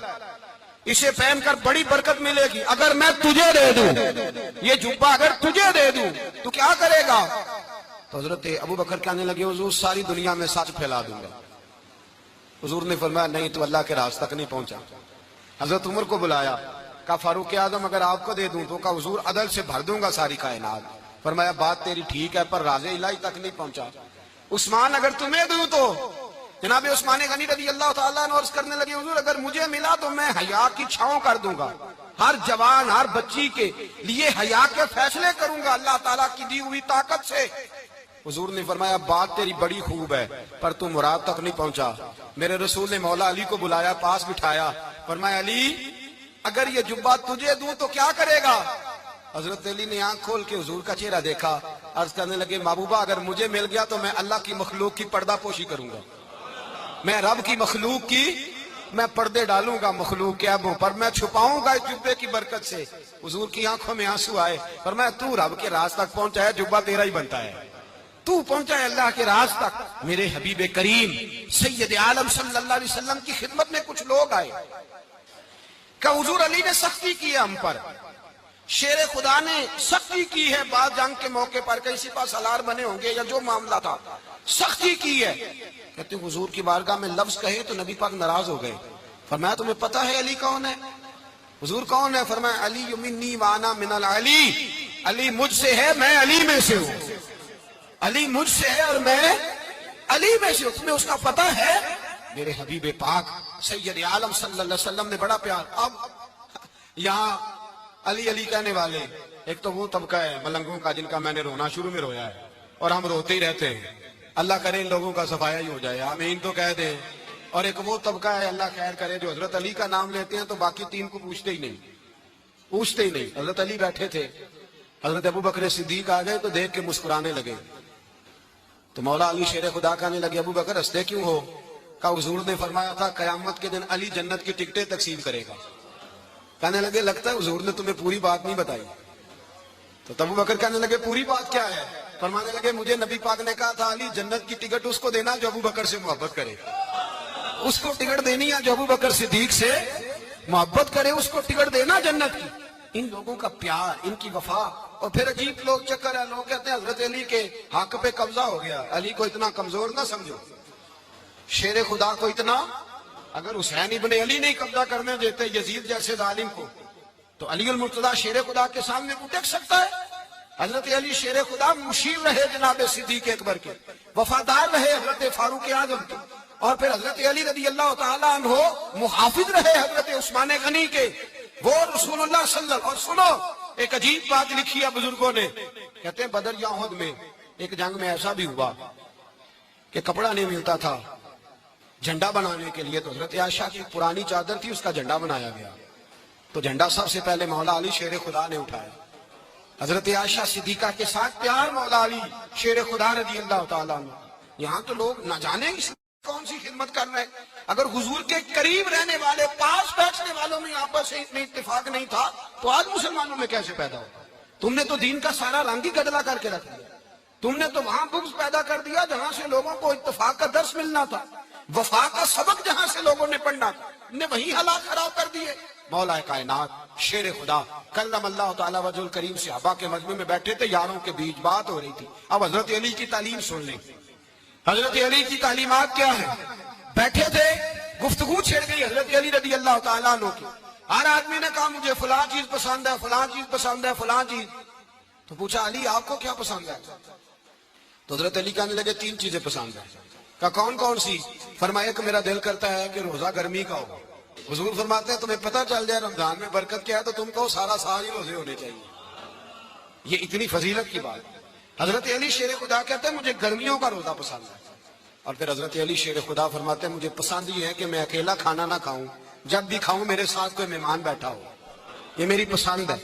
اسے پہن کر بڑی برکت ملے گی، اگر میں تجھے دے دوں یہ جبہ، اگر تجھے دے دوں تو کیا کرے گا؟ تو حضرت ابو بکر کہنے لگے حضور ساری دنیا میں سچ پھیلا دوں گا۔ حضور نے فرمایا نہیں تو اللہ کے راز تک نہیں پہنچا۔ حضرت عمر کو بلایا، کہا فاروق اعظم اگر آپ کو دے دوں تو کہا حضور عدل سے بھر دوں گا ساری کائنات۔ فرمایا بات تیری ٹھیک ہے پر راز الہی تک نہیں پہنچا۔ عثمان اگر تمہیں دوں تو جناب عثمان غنی رضی اللہ تعالیٰ عنہ عرض کرنے لگے حضور اگر مجھے ملا تو میں حیا کی چھاؤں کر دوں گا، ہر جوان ہر بچی کے لیے حیا کے فیصلے کروں گا اللہ تعالیٰ کی دی ہوئی طاقت سے۔ حضور نے فرمایا بات تیری بڑی خوب ہے پر تو مراد تک نہیں پہنچا۔ میرے رسول نے مولا علی کو بلایا، پاس بٹھایا، فرمایا علی اگر یہ جبہ تجھے دوں تو کیا کرے گا؟ حضرت علی نے آنکھ کھول کے حضور کا چہرہ دیکھا، عرض کرنے لگے محبوبہ اگر مجھے مل گیا تو میں اللہ کی مخلوق کی پردہ پوشی کروں گا، میں رب کی مخلوق کی میں پردے ڈالوں گا مخلوق کے عیبوں پر، میں چھپاؤں گا اس جبے کی برکت سے۔ حضور کی آنکھوں میں آنسو آئے، فرمایا تو رب کے راز تک پہنچا ہے، جبہ تیرا ہی بنتا ہے، تو پہنچا ہے اللہ کے راز تک۔ میرے حبیب کریم سید عالم صلی اللہ علیہ وسلم کی خدمت میں کچھ لوگ آئے کہ حضور علی نے سختی کی ہے ہم پر، شیر خدا نے سختی کی ہے، بعد جنگ کے موقع پر کہیں سپاہ سالار بنے ہوں گے یا جو معاملہ تھا، سختی کی ہے۔ کہتے ہیں حضور کی بارگاہ میں لفظ کہے تو نبی پاک ناراض ہو گئے۔ فرمایا تمہیں پتا ہے علی کون ہے؟ حضور کون ہے؟ فرمایا علی منی وانا من العلی، علی مجھ سے ہے میں علی میں سے ہوں، علی مجھ سے ہے اور میں علی میں سے ہوں، تمہیں اس کا پتہ ہے؟ میرے حبیب پاک سید عالم صلی اللہ علیہ وسلم نے بڑا پیار۔ اب یہاں علی علی کہنے والے ایک تو وہ طبقہ ہے ملنگوں کا جن کا میں نے رونا شروع میں رویا ہے اور ہم روتے ہی رہتے ہیں، اللہ کرے ان لوگوں کا صفایا ہی ہو جائے، آمین تو کہہ دیں۔ اور ایک وہ طبقہ ہے اللہ خیر کرے جو حضرت علی کا نام لیتے ہیں تو باقی تین کو پوچھتے ہی نہیں۔ حضرت علی بیٹھے تھے، حضرت ابو بکر صدیق آ گئے تو دیکھ کے مسکرانے لگے، تو مولا علی شیر خدا کہنے لگے ابو بکر ہنستے کیوں ہو؟ کہا حضور نے فرمایا تھا قیامت کے دن علی جنت کی ٹکٹیں تقسیم کرے گا۔ کہنے لگے لگتا ہے حضور نے تمہیں پوری بات نہیں بتائی۔ تو ابو بکر کہنے لگے پوری بات کیا ہے؟ فرمانے لگے مجھے نبی پاک نے کہا تھا علی جنت کی ٹکٹ اس کو دینا جو ابو بکر سے محبت کرے، اس کو ٹکٹ دینی ہے جو ابو بکر صدیق سے محبت کرے، اس کو ٹکٹ دینا جنت کی۔ ان لوگوں کا پیار، ان کی وفا۔ اور پھر عجیب لوگ چکر ہے، لوگ کہتے ہیں حضرت علی کے حق پہ قبضہ ہو گیا، علی کو اتنا کمزور نہ سمجھو، شیر خدا کو اتنا، اگر حسین ابن علی نہیں قبضہ کرنے دیتے یزید جیسے ظالم کو تو علی المرتضیٰ شیر خدا کے سامنے وہ ٹک سکتا ہے؟ حضرت علی شیر خدا مشیر رہے جناب صدیق اکبر کے، وفادار رہے حضرت فاروق اعظم کے، اور پھر حضرت علی رضی اللہ تعالیٰ عنہ محافظ رہے حضرت عثمان غنی کے، وہ رسول اللہ صلی اللہ علیہ وسلم۔ اور سنو ایک عجیب بات لکھی ہے بزرگوں نے، کہتے ہیں بدر یا احد میں ایک جنگ میں ایسا بھی ہوا کہ کپڑا نہیں ملتا تھا جھنڈا بنانے کے لیے، تو حضرت عائشہ کی پرانی چادر تھی، اس کا جھنڈا بنایا گیا، تو جھنڈا سب سے پہلے مولا علی شیر خدا نے اٹھایا۔ حضرت عائشہ صدیقہ کے ساتھ پیار مولا علی شیر خدا رضی اللہ تعالیٰ عنہ۔ یہاں تو لوگ نہ جانے اس کون سی خدمت کر رہے ہیں۔ اگر حضور کے قریب رہنے والے پاس بیٹھنے والوں میں آپس میں اتفاق نہیں تھا تو آج مسلمانوں میں کیسے پیدا ہو؟ تم نے تو دین کا سارا رنگ ہی گدلا کر کے رکھ دیا، تم نے تو وہاں بغض پیدا کر دیا جہاں سے لوگوں کو اتفاق کا درس ملنا تھا، وفا کا سبق جہاں سے لوگوں نے پڑھنا تھا، نے وہی حالات خراب کر دیے۔ مولا کائنات شیر خدا کلم اللہ تعالیٰ وجہ الکریم صحابہ کے مجمع میں بیٹھے تھے، یاروں کے بیچ بات ہو رہی تھی۔ اب حضرت علی کی تعلیم سن لیں، حضرت علی کی تعلیمات کیا ہیں؟ بیٹھے تھے، گفتگو چھڑ گئی حضرت علی رضی اللہ تعالیٰ عنہ کی، ہر آدمی نے کہا مجھے فلاں چیز پسند ہے، فلاں چیز پسند ہے، فلاں چیز۔ تو پوچھا علی آپ کو کیا پسند ہے؟ تو حضرت علی کہنے لگے 3 چیزیں پسند ہیں۔ کہا کون کون سی؟ فرمایا کہ میرا دل کرتا ہے کہ روزہ گرمی کا ہو۔ حضور فرماتے ہیں تمہیں پتہ چل جائے رمضان میں برکت کیا ہے تو تم کو سارا سال ہی روزے ہونے چاہیے۔ یہ اتنی فضیلت کی بات۔ حضرت علی شیر خدا کہتے ہیں مجھے گرمیوں کا روزہ پسند ہے، اور پھر حضرت علی شیر خدا فرماتے ہیں مجھے پسند یہ ہے کہ میں اکیلا کھانا نہ کھاؤں، جب بھی کھاؤں میرے ساتھ کوئی مہمان بیٹھا ہو، یہ میری پسند ہے۔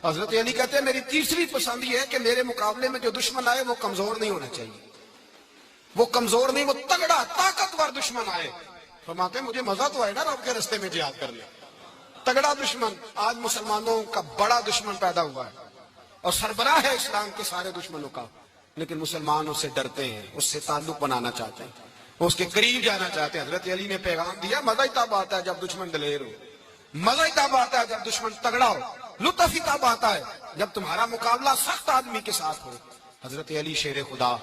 حضرت علی کہتے ہیں میری تیسری پسند یہ ہے کہ میرے مقابلے میں جو دشمن آئے وہ کمزور نہیں ہونا چاہیے، وہ کمزور نہیں، وہ تگڑا طاقتور دشمن آئے۔ فرماتے ہیں مجھے مزہ تو آئے نا رب کے رستے میں جہاد کرنے۔ تگڑا دشمن، آج مسلمانوں کا بڑا دشمن پیدا ہوا ہے اور سربراہ ہے اسلام کے سارے دشمنوں کا، لیکن مسلمان اس سے ڈرتے ہیں، اس سے تعلق بنانا چاہتے ہیں، وہ اس کے قریب جانا چاہتے ہیں۔ حضرت علی نے پیغام دیا مزہ ہی تب آتا ہے جب دشمن دلیر ہو، مزہ ہی تب آتا ہے جب دشمن تگڑا ہو، لطف ہی تب آتا ہے جب تمہارا مقابلہ سخت آدمی کے ساتھ ہو۔ حضرت علی شیر خدا،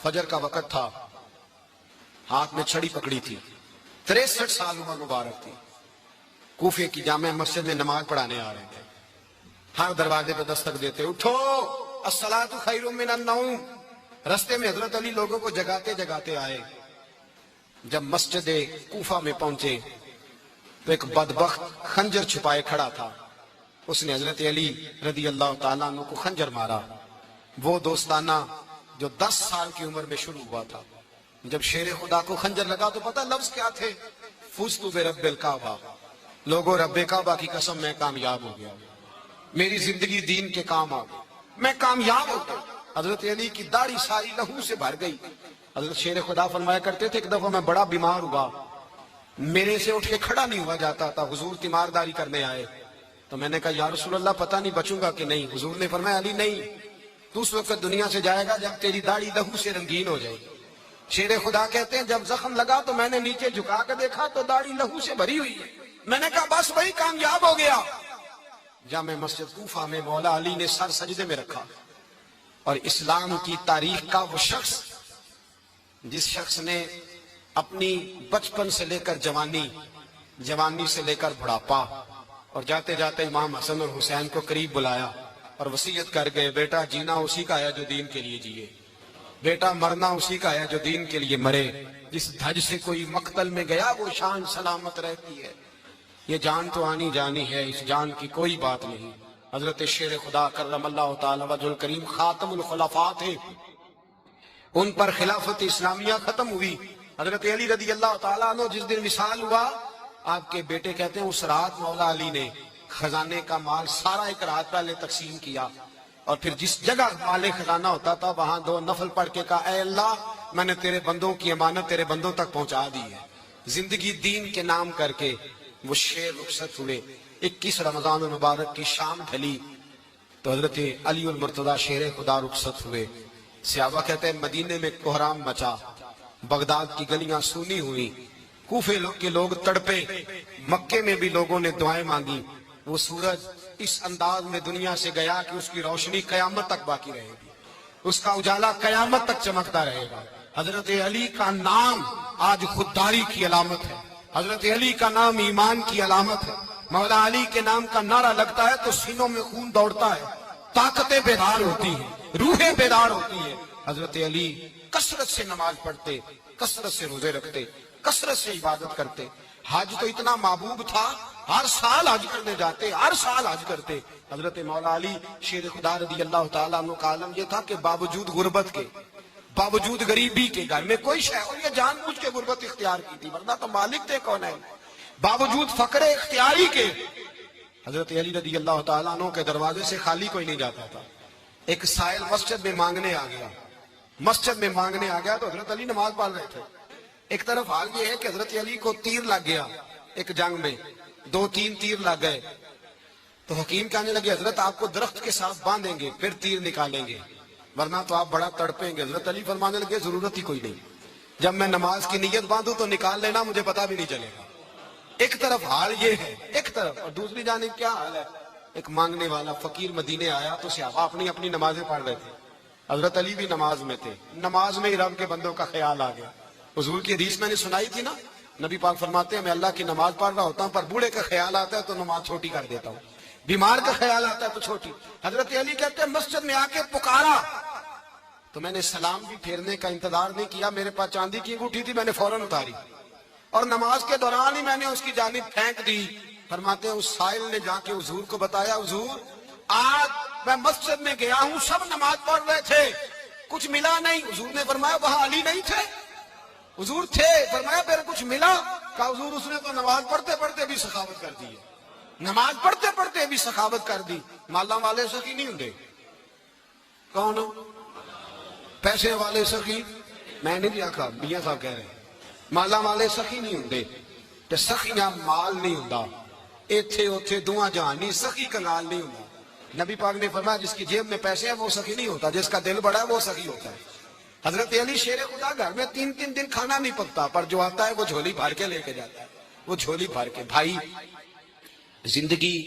فجر کا وقت تھا، ہاتھ میں چھڑی پکڑی تھی، 63 سال عمر مبارک تھی، کوفے کی جامع مسجد میں نماز پڑھانے آ رہے تھے، ہر دروازے پہ دستک دیتے اٹھو الصلاۃ خیر من النوم۔ رستے میں حضرت علی لوگوں کو جگاتے جگاتے آئے، جب مسجد کوفہ میں پہنچے تو ایک بدبخت خنجر چھپائے کھڑا تھا، اس نے حضرت علی رضی اللہ تعالیٰ عنہ کو خنجر مارا۔ وہ دوستانہ جو 10 سال کی عمر میں شروع ہوا تھا، جب شیر خدا کو خنجر لگا تو پتہ لفظ کیا تھے؟ فزت برب الکعبہ، لوگوں رب کعبہ کی قسم میں کامیاب ہو گیا، میری زندگی دین کے کام آ گئی، میں کامیاب ہو گیا۔ حضرت علی کی داڑھی ساری لہو سے بھر گئی۔ حضرت شیر خدا فرمایا کرتے تھے ایک دفعہ میں بڑا بیمار ہوا، میرے سے اٹھ کے کھڑا نہیں ہوا جاتا تھا، حضور تیمارداری کرنے آئے تو میں نے کہا یا رسول اللہ پتہ نہیں بچوں گا کہ نہیں۔ حضور نے فرمایا علی نہیں، تو اس وقت دنیا سے جائے گا جب تیری داڑھی لہو سے رنگین ہو جائے گی۔ شیر خدا کہتے ہیں جب زخم لگا تو میں نے نیچے جھکا کے دیکھا تو داڑھی لہو سے بھری ہوئی ہے، میں نے کہا بس وہی کامیاب ہو گیا۔ جامع مسجد کوفہ میں مولا علی نے سر سجدے میں رکھا، اور اسلام کی تاریخ کا وہ شخص جس شخص نے اپنی بچپن سے لے کر جوانی، جوانی سے لے کر بڑھاپا، اور جاتے جاتے امام حسن اور حسین کو قریب بلایا اور وصیت کر گئے بیٹا جینا اسی کا ہے جو دین کے لیے جیے، بیٹا مرنا اسی کا ہے جو دین کے لیے مرے، جس دھج سے کوئی مقتل میں گیا وہ شان سلامت رہتی ہے، یہ جان تو آنی جانی ہے، اس جان کی کوئی بات نہیں۔ حضرت شیر خدا کرم اللہ تعالی وجہ الکریم خاتم الخلفاء تھے، ان پر خلافت اسلامیہ ختم ہوئی۔ حضرت علی رضی اللہ تعالیٰ عنہ جس دن وصال ہوا، آپ کے بیٹے کہتے ہیں اس رات مولا علی نے خزانے کا مال سارا ایک رات پہلے تقسیم کیا، اور پھر جس جگہ مال خزانہ ہوتا تھا وہاں 2 نفل پڑھ کے کہا اے اللہ میں نے تیرے بندوں کی امانت تیرے بندوں تک پہنچا دی ہے۔ زندگی دین کے نام کر کے وہ شیر رخصت ہوئے۔ 21 رمضان المبارک کی شام ڈھلی تو حضرت علی المرتضی شیر خدا رخصت ہوئے۔ صحابہ کہتے ہیں مدینے میں کوہرام مچا، بغداد کی گلیاں سونی ہوئی، کوفے کے لوگ تڑپے، مکے میں بھی لوگوں نے دعائیں مانگی۔ وہ سورج اس انداز میں دنیا سے گیا کہ اس کی روشنی قیامت تک باقی رہے گی، اس کا اجالا قیامت تک چمکتا رہے گا۔ حضرت علی کا نام آج خودداری کی علامت ہے، حضرت علی کا نام ایمان کی علامت ہے۔ مولا علی کے نام کا نعرہ لگتا ہے تو سینوں میں خون دوڑتا ہے، طاقتیں بیدار ہوتی ہیں، روحیں بیدار ہوتی ہیں۔ حضرت علی کثرت سے نماز پڑھتے، کثرت سے روزے رکھتے، کثرت سے عبادت کرتے۔ حج تو اتنا محبوب تھا، ہر سال حج کرنے جاتے، ہر سال حج کرتے۔ حضرت مولا علی شیر خدا رضی اللہ تعالیٰ عنہ کا عالم یہ تھا کہ باوجود غربت کے، باوجود غریبی کے، گھر میں کوئی شے، اور یہ جان بوجھ کے غربت اختیار کی تھی، ورنہ تو مالک تھے کون ہے، باوجود فقر اختیاری کے حضرت علی رضی اللہ تعالیٰ عنہ کے دروازے سے خالی کوئی نہیں جاتا تھا۔ ایک سائل مسجد میں مانگنے آ گیا، مسجد میں مانگنے آ گیا تو حضرت علی نماز پڑھ رہے تھے۔ ایک طرف حال یہ ہے کہ حضرت علی کو تیر لگ گیا، ایک جنگ میں 2-3 تیر لگ گئے، تو حکیم کہنے لگے حضرت آپ کو درخت کے ساتھ باندھیں گے پھر تیر نکالیں گے، ورنہ تو آپ بڑا تڑپیں گے۔ حضرت علی فرمانے لگے ضرورت ہی کوئی نہیں، جب میں نماز کی نیت باندھوں تو نکال لینا، مجھے پتا بھی نہیں چلے گا۔ ایک طرف حال یہ ہے، ایک طرف، اور دوسری جانب کیا حال ہے، ایک مانگنے والا فقیر مدینے آیا تو صحابہ اپنی اپنی نمازیں پڑھ رہے تھے، حضرت علی بھی نماز میں تھے، نماز میں ہی رب کے بندوں کا خیال آ گیا۔ حضور کی حدیث میں نے سنائی تھی نا، نبی پاک فرماتے ہیں میں اللہ کی نماز پڑھ رہا ہوتا ہوں پر بوڑھے کا خیال آتا ہے تو نماز چھوٹی کر دیتا ہوں، بیمار کا خیال آتا ہے تو چھوٹی۔ حضرت علی کہتے ہیں مسجد میں آ کے پکارا تو میں نے سلام بھی پھیرنے کا انتظار نہیں کیا، میرے پاس چاندی کی انگوٹھی تھی، میں نے فوراً اتاری اور نماز کے دوران ہی میں نے اس کی جانب پھینک دی۔ فرماتے ہیں اس سائل نے جا کے حضور کو بتایا، حضور آج میں مسجد میں گیا ہوں، سب نماز پڑھ رہے تھے، کچھ ملا نہیں۔ حضور نے فرمایا وہاں علی نہیں تھے؟ حضور تھے۔ فرمایا پھر کچھ ملا؟ کہا حضور اس نے تو نماز پڑھتے پڑھتے بھی سخاوت کر دی ہے، نماز پڑھتے پڑھتے بھی سخاوت کر دی۔ مالا والے سخی نہیں ہوں، کون پیسے والے سخی؟ میں نہیں آخا، میاں صاحب کہہ رہے ہیں مالا والے سخی نہیں ہوں، تے سخیاں مال نہیں ہوں، ایتھے اوتھے دعا جہان نہیں، سخی کنال نہیں ہوں۔ نبی پاک نے فرمایا جس کی جیب میں پیسے ہیں وہ سخی نہیں ہوتا، جس کا دل بڑا ہے وہ سخی ہوتا ہے۔ حضرت علی شیر خدا گھر میں 3 دن کھانا نہیں پکتا، پر جو آتا ہے وہ جھولی بھر کے لے کے جاتا ہے، وہ جھولی بھر کے۔ بھائی زندگی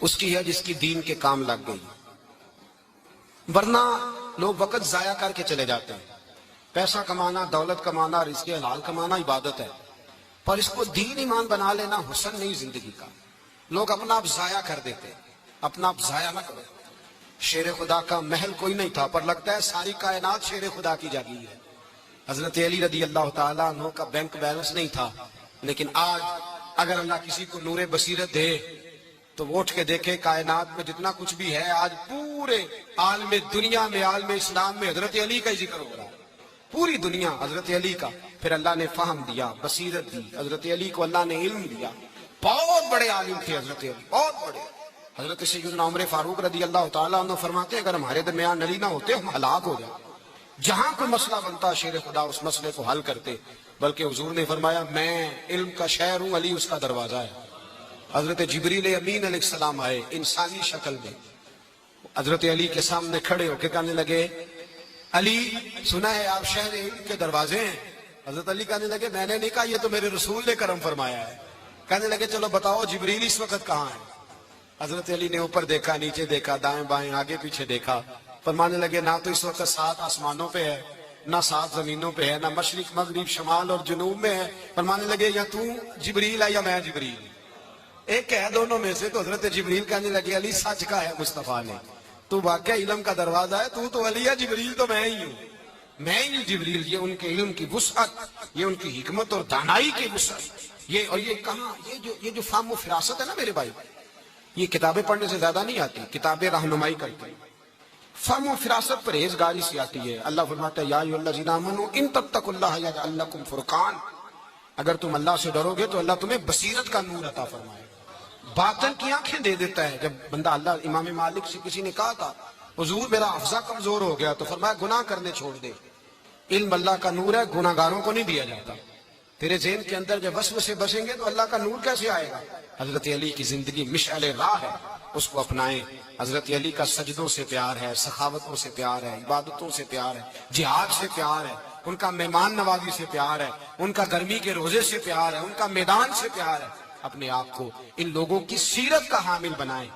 اس کی ہے جس کی دین کے کام لگ گئی، ورنہ لوگ وقت ضائع کر کے چلے جاتے ہیں۔ پیسہ کمانا، دولت کمانا، رزق حلال کمانا عبادت ہے، پر اس کو دین ایمان بنا لینا حسن نہیں زندگی کا۔ لوگ اپنا آپ ضائع کر دیتے، اپنا آپ ضائع نہ کرو۔ شیر خدا کا محل کوئی نہیں تھا، پر لگتا ہے ساری کائنات شیر خدا کی جاگیر ہے۔ حضرت علی رضی اللہ تعالیٰ عنہ کا بینک بیلنس نہیں تھا، لیکن آج اگر اللہ کسی کو نور بصیرت دے تو وہ اٹھ کے دیکھے کائنات میں جتنا کچھ بھی ہے، آج پورے عالم دنیا میں، عالم اسلام میں حضرت علی کا ہی ذکر ہو رہا ہے، پوری دنیا حضرت علی کا۔ پھر اللہ نے فہم دیا، بصیرت دی، حضرت علی کو اللہ نے علم دیا، بہت بڑے عالم تھے حضرت علی، بہت بڑے۔ حضرت سیدنا عمر فاروق رضی اللہ تعالیٰ عنہ فرماتے ہیں اگر ہمارے درمیان علی نہ ہوتے ہم ہلاک ہو جائیں، جہاں کوئی مسئلہ بنتا شیر خدا اس مسئلے کو حل کرتے، بلکہ حضور نے فرمایا میں علم کا شہر ہوں، علی اس کا دروازہ ہے۔ حضرت جبریل امین علیہ السلام آئے انسانی شکل میں، حضرت علی کے سامنے کھڑے ہو کے کہنے لگے علی سنا ہے آپ شہر علم کے دروازے ہیں؟ حضرت علی کہنے لگے میں نے نہیں کہا، یہ تو میرے رسول نے کرم فرمایا ہے۔ کہنے لگے چلو بتاؤ جبریل اس وقت کہاں ہے؟ حضرت علی نے اوپر دیکھا، نیچے دیکھا، دائیں بائیں آگے پیچھے دیکھا، فرمانے لگے نہ تو اس وقت 7 آسمانوں پہ ہے، نہ 7 زمینوں پہ ہے، نہ مشرق مغرب شمال اور جنوب میں ہے۔ فرمانے لگے یا تو جبریل ہے یا میں جبریل، ایک ہے دونوں میں سے۔ تو حضرت جبریل کہنے لگے علی سچ کا ہے مصطفیٰ نے، تو واقعہ علم کا دروازہ ہے، تو علی ہے، جبریل تو میں ہی ہوں، میں ہی جبریل۔ یہ ان کے علم کی وسعت، یہ ان کی حکمت اور دانائی کی وسعت، یہ اور یہ کہاں، یہ جو فہم و فراست ہے نا میرے بھائی، یہ کتابیں پڑھنے سے زیادہ نہیں آتی، کتابیں رہنمائی کرتی ہیں۔ فہم و فراست پرہیزگاری سے آتی ہے۔ اللہ فرماتا ہے یا ایھا الذین آمنوا ان تتقوا اللہ یجعل لکم فرقان، اگر تم اللہ سے ڈرو گے تو اللہ تمہیں بصیرت کا نور عطا فرمائے، باطن کی آنکھیں دے دیتا ہے۔ جب بندہ اللہ، امام مالک سے کسی نے کہا تھا حضور میرا حافظہ کمزور ہو گیا، تو فرمایا گناہ کرنے چھوڑ دے، علم اللہ کا نور ہے، گناہ گاروں کو نہیں دیا جاتا۔ تیرے ذہن کے اندر جب وسوسے بسیں گے تو اللہ کا نور کیسے آئے گا؟ حضرت علی کی زندگی مشعل راہ ہے، اس کو اپنائیں۔ حضرت علی کا سجدوں سے پیار ہے، سخاوتوں سے پیار ہے، عبادتوں سے پیار ہے، جہاد سے پیار ہے، ان کا مہمان نوازی سے پیار ہے، ان کا گرمی کے روزے سے پیار ہے، ان کا میدان سے پیار ہے۔ اپنے آپ کو ان لوگوں کی سیرت کا حامل بنائیں۔